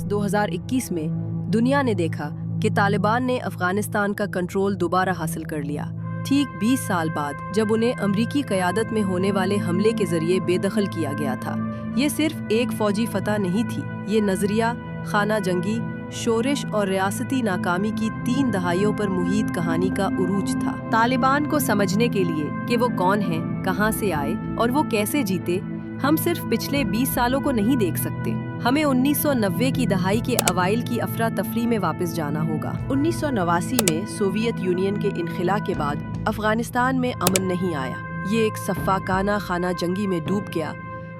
اگست 2021 میں دنیا نے دیکھا کہ طالبان نے افغانستان کا کنٹرول دوبارہ حاصل کر لیا، ٹھیک 20 سال بعد جب انہیں امریکی قیادت میں ہونے والے حملے کے ذریعے بے دخل کیا گیا تھا۔ یہ صرف ایک فوجی فتح نہیں تھی، یہ نظریہ، خانہ جنگی، شورش اور ریاستی ناکامی کی 3 دہائیوں پر محیط کہانی کا عروج تھا۔ طالبان کو سمجھنے کے لیے کہ وہ کون ہیں، کہاں سے آئے اور وہ کیسے جیتے، ہم صرف پچھلے 20 سالوں کو نہیں دیکھ سکتے، ہمیں 1990 کی دہائی کے اوائل کی افراتفری میں واپس جانا ہوگا۔ 1989 میں سوویت یونین کے انخلا کے بعد افغانستان میں امن نہیں آیا، یہ ایک سفاکانہ خانہ جنگی میں ڈوب گیا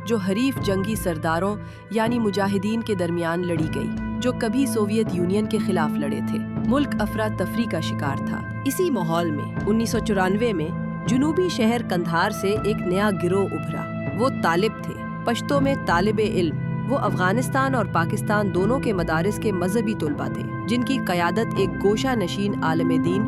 جو حریف جنگی سرداروں یعنی مجاہدین کے درمیان لڑی گئی، جو کبھی سوویت یونین کے خلاف لڑے تھے۔ ملک افراتفری کا شکار تھا۔ اسی ماحول میں 1994 میں جنوبی شہر قندھار سے ایک نیا گروہ ابھرا۔ وہ طالب تھے، پشتو میں طالب علم۔ وہ افغانستان اور پاکستان دونوں کے مدارس کے مذہبی طلباء تھے، جن کی قیادت ایک گوشہ نشین عالم دین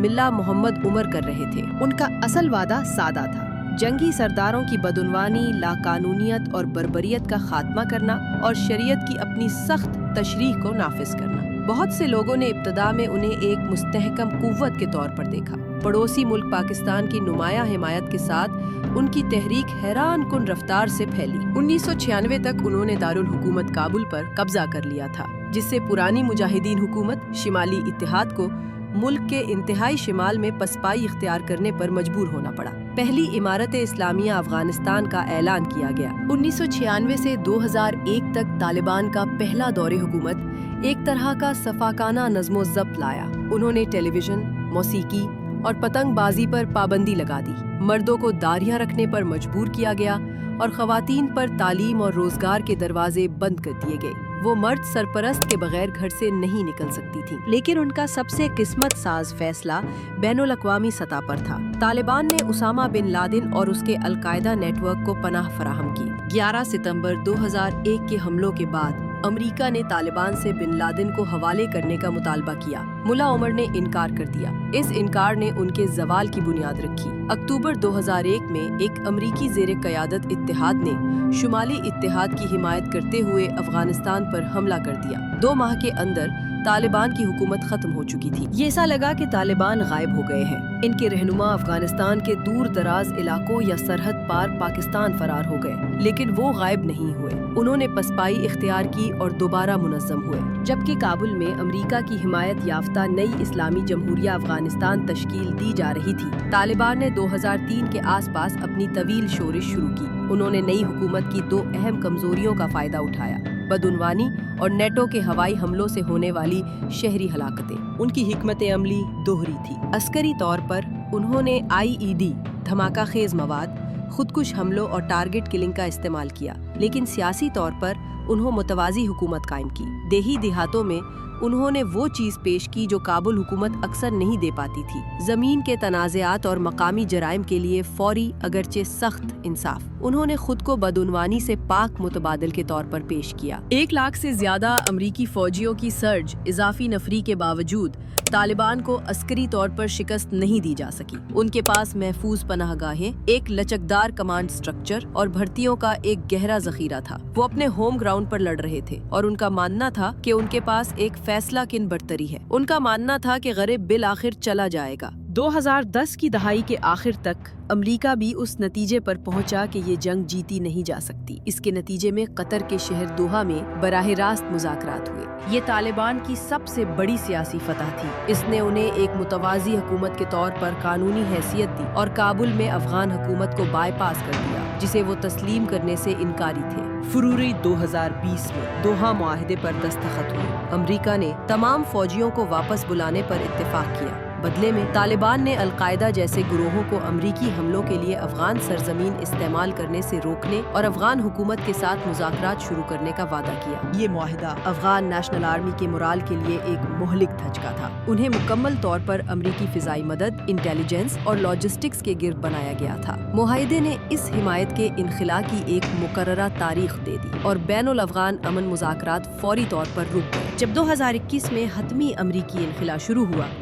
ملا محمد عمر کر رہے تھے۔ ان کا اصل وعدہ سادہ تھا، جنگی سرداروں کی بدعنوانی، لاقانونیت اور بربریت کا خاتمہ کرنا اور شریعت کی اپنی سخت تشریح کو نافذ کرنا۔ بہت سے لوگوں نے ابتدا میں انہیں ایک مستحکم قوت کے طور پر دیکھا۔ پڑوسی ملک پاکستان کی نمایاں حمایت کے ساتھ ان کی تحریک حیران کن رفتار سے پھیلی۔ 1996 تک انہوں نے دارالحکومت کابل پر قبضہ کر لیا تھا، جس سے پرانی مجاہدین حکومت شمالی اتحاد کو ملک کے انتہائی شمال میں پسپائی اختیار کرنے پر مجبور ہونا پڑا۔ پہلی امارت اسلامیہ افغانستان کا اعلان کیا گیا۔ 1996 سے 2001 تک طالبان کا پہلا دور حکومت ایک طرح کا صفاکانہ نظم و ضبط لایا۔ انہوں نے ٹیلی ویژن، موسیقی اور پتنگ بازی پر پابندی لگا دی، مردوں کو داڑھیاں رکھنے پر مجبور کیا گیا اور خواتین پر تعلیم اور روزگار کے دروازے بند کر دیے گئے۔ وہ مرد سرپرست کے بغیر گھر سے نہیں نکل سکتی تھیں، لیکن ان کا سب سے قسمت ساز فیصلہ بین الاقوامی سطح پر تھا۔ طالبان نے اسامہ بن لادن اور اس کے القاعدہ نیٹ ورک کو پناہ فراہم کی۔ 11 ستمبر 2001 کے حملوں کے بعد امریکہ نے طالبان سے بن لادن کو حوالے کرنے کا مطالبہ کیا۔ ملا عمر نے انکار کر دیا۔ اس انکار نے ان کے زوال کی بنیاد رکھی۔ اکتوبر 2001 میں ایک امریکی زیر قیادت اتحاد نے شمالی اتحاد کی حمایت کرتے ہوئے افغانستان پر حملہ کر دیا۔ 2 ماہ کے اندر طالبان کی حکومت ختم ہو چکی تھی۔ یہ ایسا لگا کہ طالبان غائب ہو گئے ہیں۔ ان کے رہنما افغانستان کے دور دراز علاقوں یا سرحد پار پاکستان فرار ہو گئے، لیکن وہ غائب نہیں ہوئے۔ انہوں نے پسپائی اختیار کی اور دوبارہ منظم ہوئے۔ جبکہ کابل میں امریکہ کی حمایت یافتہ نئی اسلامی جمہوریہ افغانستان تشکیل دی جا رہی تھی، طالبان نے 2003 کے آس پاس اپنی طویل شورش شروع کی۔ انہوں نے نئی حکومت کی 2 اہم کمزوریوں کا فائدہ اٹھایا: بدعنوانی اور نیٹو کے ہوائی حملوں سے ہونے والی شہری ہلاکتیں۔ ان کی حکمت عملی دوہری تھی۔ عسکری طور پر انہوں نے IED، دھماکہ خیز مواد، خودکش حملوں اور ٹارگٹ کلنگ کا استعمال کیا، لیکن سیاسی طور پر انہوں متوازی حکومت قائم کی۔ دیہی دیہاتوں میں انہوں نے وہ چیز پیش کی جو کابل حکومت اکثر نہیں دے پاتی تھی: زمین کے تنازعات اور مقامی جرائم کے لیے فوری اگرچہ سخت انصاف۔ انہوں نے خود کو بدعنوانی سے پاک متبادل کے طور پر پیش کیا۔ 1 لاکھ سے زیادہ امریکی فوجیوں کی سرج اضافی نفری کے باوجود طالبان کو عسکری طور پر شکست نہیں دی جا سکی۔ ان کے پاس محفوظ پناہ گاہیں، ایک لچکدار کمانڈ سٹرکچر اور بھرتیوں کا ایک گہرا ذخیرہ تھا۔ وہ اپنے ہوم گراؤنڈ پر لڑ رہے تھے اور ان کا ماننا تھا کہ ان کے پاس ایک فیصلہ کن برتری ہے۔ ان کا ماننا تھا کہ غرب بالآخر چلا جائے گا۔ 2010 کی دہائی کے آخر تک امریکہ بھی اس نتیجے پر پہنچا کہ یہ جنگ جیتی نہیں جا سکتی۔ اس کے نتیجے میں قطر کے شہر دوحہ میں براہ راست مذاکرات ہوئے۔ یہ طالبان کی سب سے بڑی سیاسی فتح تھی۔ اس نے انہیں ایک متوازی حکومت کے طور پر قانونی حیثیت دی اور کابل میں افغان حکومت کو بائی پاس کر دیا، جسے وہ تسلیم کرنے سے انکاری تھے۔ فروری 2020 میں دوحہ معاہدے پر دستخط ہوئے۔ امریکہ نے تمام فوجیوں کو واپس بلانے پر اتفاق کیا۔ بدلے میں طالبان نے القاعدہ جیسے گروہوں کو امریکی حملوں کے لیے افغان سرزمین استعمال کرنے سے روکنے اور افغان حکومت کے ساتھ مذاکرات شروع کرنے کا وعدہ کیا۔ یہ معاہدہ افغان نیشنل آرمی کے مورال کے لیے ایک مہلک دھچکا تھا۔ انہیں مکمل طور پر امریکی فضائی مدد، انٹیلیجنس اور لاجسٹکس کے گرد بنایا گیا تھا۔ معاہدے نے اس حمایت کے انخلا کی ایک مقررہ تاریخ دے دی اور بین الافغان امن مذاکرات فوری طور پر رک گئے۔ جب 2021 میں حتمی امریکی انخلا شروع ہوا،